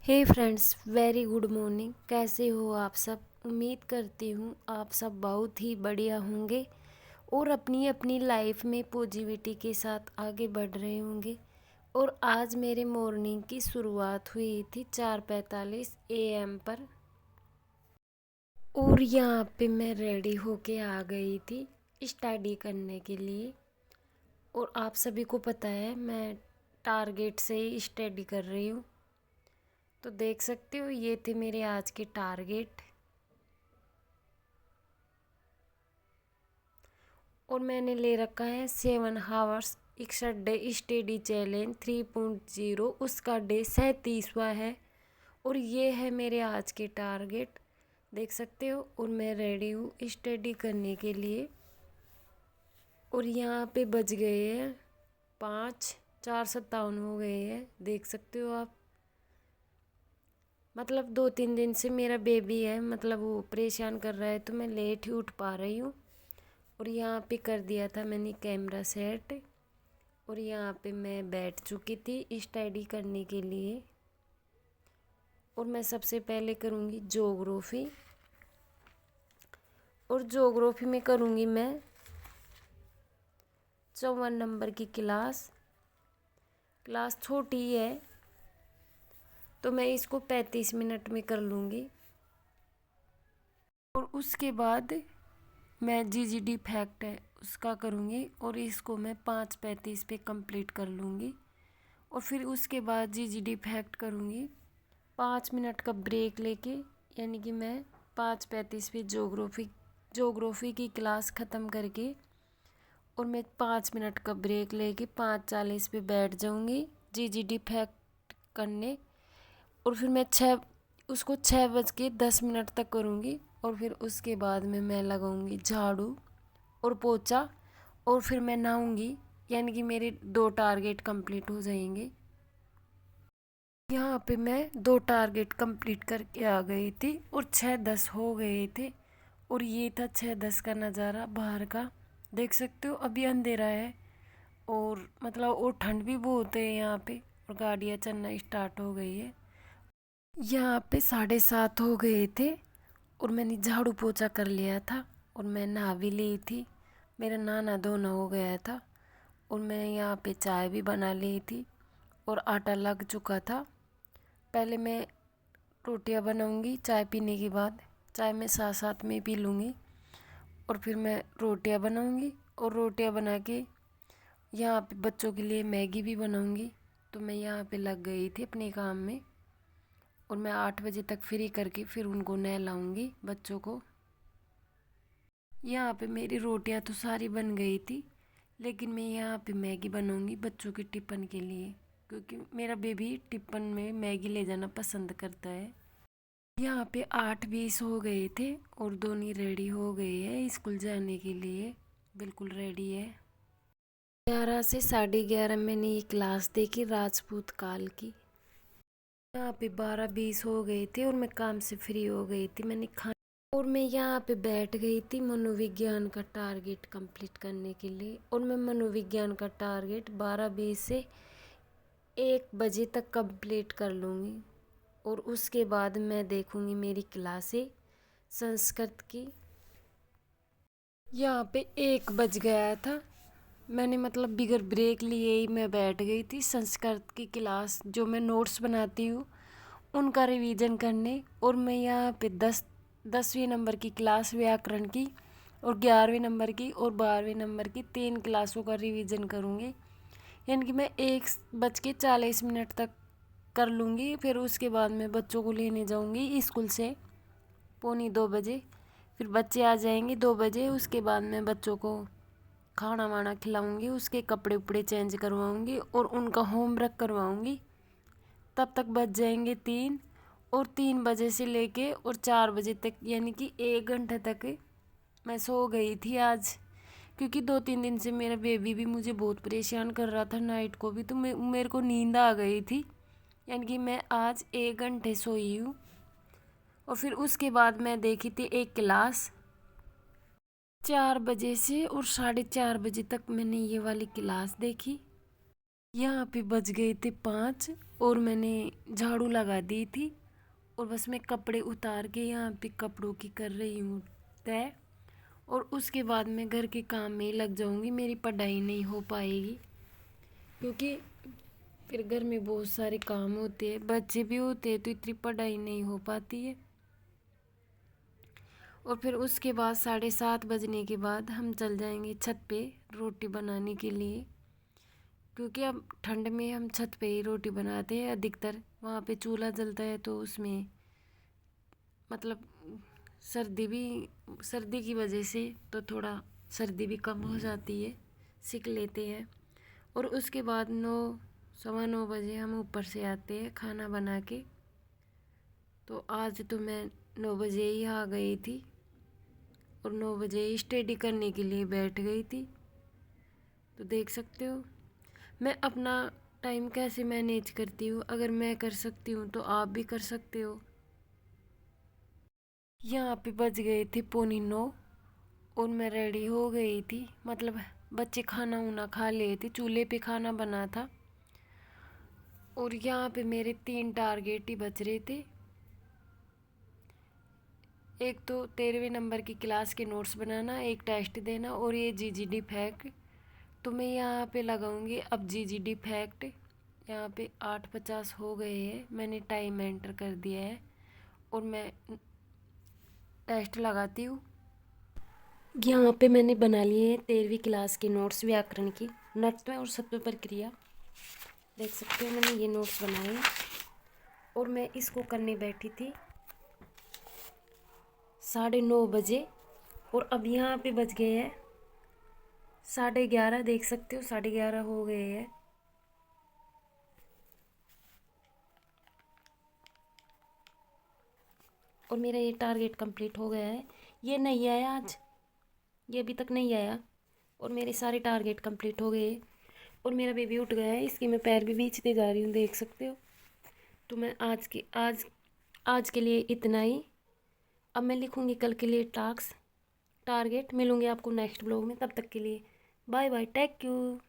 हे friends, very good morning. कैसे हो आप सब? उम्मीद करती हूँ आप सब बहुत ही बढ़िया होंगे और अपनी अपनी लाइफ में पॉजिटिविटी के साथ आगे बढ़ रहे होंगे। और आज मेरे मॉर्निंग की शुरुआत हुई थी 4:45 AM पर। और यहाँ पे मैं रेडी होके आ गई थी स्टडी करने के लिए। और आप सभी को पता है मैं टारगेट से ही स्टडी कर रही हूँ। तो देख सकते हो ये थे मेरे आज के टारगेट। और मैंने ले रखा है 7 आवर्स 61 डे स्टडी चैलेंज 3.0। उसका डे 37वां है। और ये है मेरे आज के टारगेट, देख सकते हो। और मैं रेडी हूँ स्टडी करने के लिए। और यहाँ पे बज गए हैं 5, 4:57 हो गए हैं, देख सकते हो आप। मतलब 2-3 दिन से मेरा बेबी है, मतलब वो परेशान कर रहा है, तो मैं लेट ही उठ पा रही हूँ। और यहाँ पे कर दिया था मैंने कैमरा सेट। और यहाँ पे मैं बैठ चुकी थी स्टडी करने के लिए। और मैं सबसे पहले करूँगी ज्योग्राफी। और ज्योग्राफी में करूँगी मैं 54 नंबर की क्लास छोटी है, तो मैं इसको 35 मिनट में कर लूँगी। और उसके बाद मैं जीजीडी फैक्ट है उसका करूँगी और इसको मैं 5:35 पे कंप्लीट कर लूँगी। और फिर उसके बाद जीजीडी फैक्ट करूँगी 5 मिनट का ब्रेक लेके, यानी कि मैं 5:35 पे ज्योग्राफी की क्लास ख़त्म करके और मैं 5 मिनट का ब्रेक लेके 5:40 पे बैठ जाऊँगी जीजीडी फैक्ट करने। और फिर मैं उसको 6:10 तक करूँगी। और फिर उसके बाद में मैं लगाऊँगी झाड़ू और पोछा। और फिर मैं नहाऊँगी, यानी कि मेरे 2 टारगेट कंप्लीट हो जाएंगे। यहाँ पे मैं 2 टारगेट कंप्लीट करके आ गई थी और 6:10 हो गए थे। और ये था 6:10 का नज़ारा बाहर का, देख सकते हो। अभी अंधेरा है और मतलब और ठंड भी बहुत है यहाँ पे। और गाड़ियाँ चलना स्टार्ट हो गई है। यहाँ पे 7:30 हो गए थे और मैंने झाड़ू पोछा कर लिया था और मैं नहा भी ली थी। मेरा नहाना धोना हो गया था। और मैं यहाँ पे चाय भी बना ली थी और आटा लग चुका था। पहले मैं रोटियां बनाऊंगी चाय पीने के बाद। चाय मैं साथ साथ में पी लूँगी। और फिर मैं रोटियां बनाऊंगी और रोटियां बना के यहाँ पे बच्चों के लिए मैगी भी बनाऊंगी। तो मैं यहाँ पे लग गई थी अपने काम में। और मैं 8 बजे तक फ्री करके फिर उनको नहलाऊंगी बच्चों को। यहाँ पे मेरी रोटियां तो सारी बन गई थी, लेकिन मैं यहाँ पे मैगी बनाऊंगी बच्चों के टिफ़िन के लिए, क्योंकि मेरा बेबी टिफ़िन में मैगी ले जाना पसंद करता है। यहाँ पे 8:20 हो गए थे और दोनों रेडी हो गए हैं स्कूल जाने के लिए, बिल्कुल रेडी है। 11 से 11:30 मैंने ये क्लास देखी राजपूत काल की। यहाँ पे 12:20 हो गए थे और मैं काम से फ्री हो गई थी। मैंने खाना और मैं यहाँ पे बैठ गई थी मनोविज्ञान का टारगेट कंप्लीट करने के लिए। और मैं मनोविज्ञान का टारगेट 12:20 से 1 बजे तक कंप्लीट कर लूँगी। और उसके बाद मैं देखूँगी मेरी क्लासें संस्कृत की। यहाँ पे 1 बज गया था, मैंने मतलब बिगर ब्रेक लिए ही मैं बैठ गई थी संस्कृत की क्लास, जो मैं नोट्स बनाती हूँ उनका रिवीजन करने। और मैं यहाँ पे 10वीं नंबर की क्लास व्याकरण की और 11वें नंबर की और 12वें नंबर की 3 क्लासों का रिवीजन करूँगी। यानी कि मैं 1:40 तक कर लूँगी। फिर उसके बाद मैं बच्चों को लेने जाऊँगी स्कूल से 1:45 बजे। फिर बच्चे आ जाएंगे 2 बजे। उसके बाद मैं बच्चों को खाना वाना खिलाऊँगी, उसके कपड़े उपड़े चेंज करवाऊँगी और उनका होमवर्क करवाऊँगी। तब तक बज जाएंगे 3। और 3 बजे से लेके और 4 बजे तक, यानी कि 1 घंटे तक मैं सो गई थी आज। क्योंकि 2-3 दिन से मेरा बेबी भी मुझे बहुत परेशान कर रहा था नाइट को भी, तो मेरे को नींद आ गई थी। यानी कि मैं आज 1 घंटे सोई हूँ। और फिर उसके बाद मैं देखी थी एक क्लास 4 बजे से और 4:30 बजे तक मैंने ये वाली क्लास देखी। यहाँ पे बज गए थे 5 और मैंने झाड़ू लगा दी थी और बस मैं कपड़े उतार के यहाँ पे कपड़ों की कर रही हूँ तय। और उसके बाद मैं घर के काम में लग जाऊँगी, मेरी पढ़ाई नहीं हो पाएगी क्योंकि फिर घर में बहुत सारे काम होते हैं, बच्चे भी होते हैं, तो इतनी पढ़ाई नहीं हो पाती है। और फिर उसके बाद 7:30 बजने के बाद हम चल जाएंगे छत पे रोटी बनाने के लिए, क्योंकि अब ठंड में हम छत पे ही रोटी बनाते हैं अधिकतर। वहाँ पे चूल्हा जलता है तो उसमें मतलब सर्दी की वजह से तो थोड़ा सर्दी भी कम हो जाती है, सीख लेते हैं। और उसके बाद 9 सवा 9 बजे हम ऊपर से आते हैं खाना बना के। तो आज तो मैं 9 बजे ही आ गई थी और 9 बजे ही स्टडी करने के लिए बैठ गई थी। तो देख सकते हो मैं अपना टाइम कैसे मैनेज करती हूँ। अगर मैं कर सकती हूँ तो आप भी कर सकते हो। यहाँ पे बज गए थे 8:45 और मैं रेडी हो गई थी, मतलब बच्चे खाना उना खा लिए थे, चूल्हे पे खाना बना था। और यहाँ पे मेरे 3 टारगेट ही बच रहे थे। एक तो 13वें नंबर की क्लास के नोट्स बनाना, एक टेस्ट देना और ये जीजीडी फैक्ट। तो मैं यहाँ पे लगाऊंगी अब जीजीडी फैक्ट। यहाँ पे 8:50 हो गए हैं, मैंने टाइम एंटर कर दिया है और मैं टेस्ट लगाती हूँ। यहाँ पे मैंने बना लिए हैं 13वीं क्लास के नोट्स व्याकरण की, नत्व और सत्व प्रक्रिया। देख सकते हो मैंने ये नोट्स बनाए हैं और मैं इसको करने बैठी थी 9:30 बजे। और अब यहाँ पे बज गए हैं 11:30। देख सकते हो 11:30 हो गए हैं। और मेरा ये टारगेट कंप्लीट हो गया है। ये नहीं आया आज, ये अभी तक नहीं आया और मेरे सारे टारगेट कंप्लीट हो गए। और मेरा बेबी उठ गया है, इसकी मैं पैर भी खींचते जा रही हूँ, देख सकते हो। तो मैं आज के लिए इतना ही। अब मैं लिखूँगी कल के लिए टारगेट। मिलूँगी आपको नेक्स्ट ब्लॉग में, तब तक के लिए बाय बाय, टेक यू।